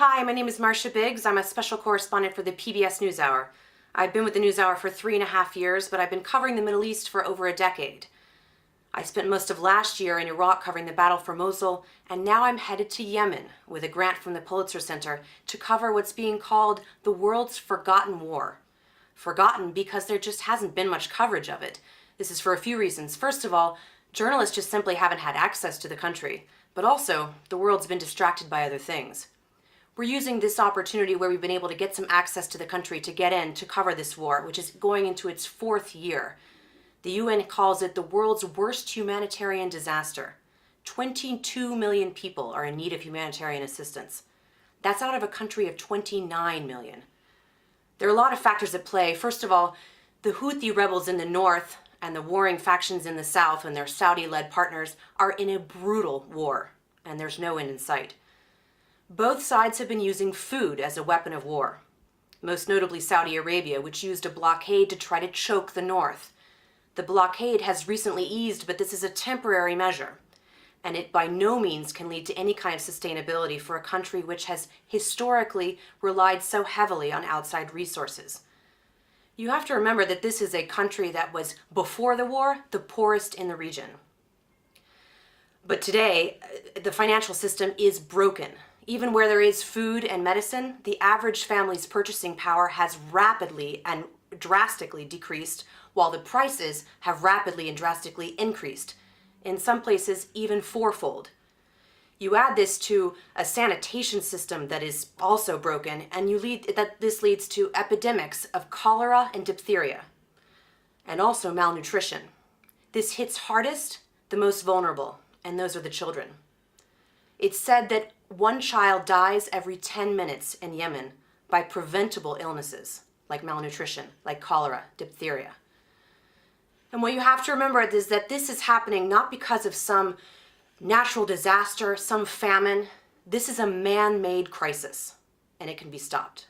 Hi, my name is Marcia Biggs. I'm a special correspondent for the PBS NewsHour. I've been with the NewsHour for 3.5 years, but I've been covering the Middle East for over a decade. I spent most of last year in Iraq covering the battle for Mosul, and now I'm headed to Yemen with a grant from the Pulitzer Center to cover what's being called the world's forgotten war. Forgotten because there just hasn't been much coverage of it. This is for a few reasons. First of all, journalists just simply haven't had access to the country, but also the world's been distracted by other things. We're using this opportunity where we've been able to get some access to the country to get in to cover this war, which is going into its 4th year. The UN calls it the world's worst humanitarian disaster. 22 million people are in need of humanitarian assistance. That's out of a country of 29 million. There are a lot of factors at play. First of all, the Houthi rebels in the north and the warring factions in the south and their Saudi-led partners are in a brutal war, and there's no end in sight. Both sides have been using food as a weapon of war, most notably Saudi Arabia, which used a blockade to try to choke the north. The blockade has recently eased, but this is a temporary measure, and it by no means can lead to any kind of sustainability for a country which has historically relied so heavily on outside resources. You have to remember that this is a country that was, before the war, the poorest in the region. But today, the financial system is broken. Even where there is food and medicine, the average family's purchasing power has rapidly and drastically decreased, while the prices have rapidly and drastically increased, in some places even fourfold. You add this to a sanitation system that is also broken, and this leads to epidemics of cholera and diphtheria, and also malnutrition. This hits hardest the most vulnerable, and those are the children. It's said that 1 child dies every 10 minutes in Yemen by preventable illnesses like malnutrition, like cholera, diphtheria. And what you have to remember is that this is happening not because of some natural disaster, some famine. This is a man-made crisis, and it can be stopped.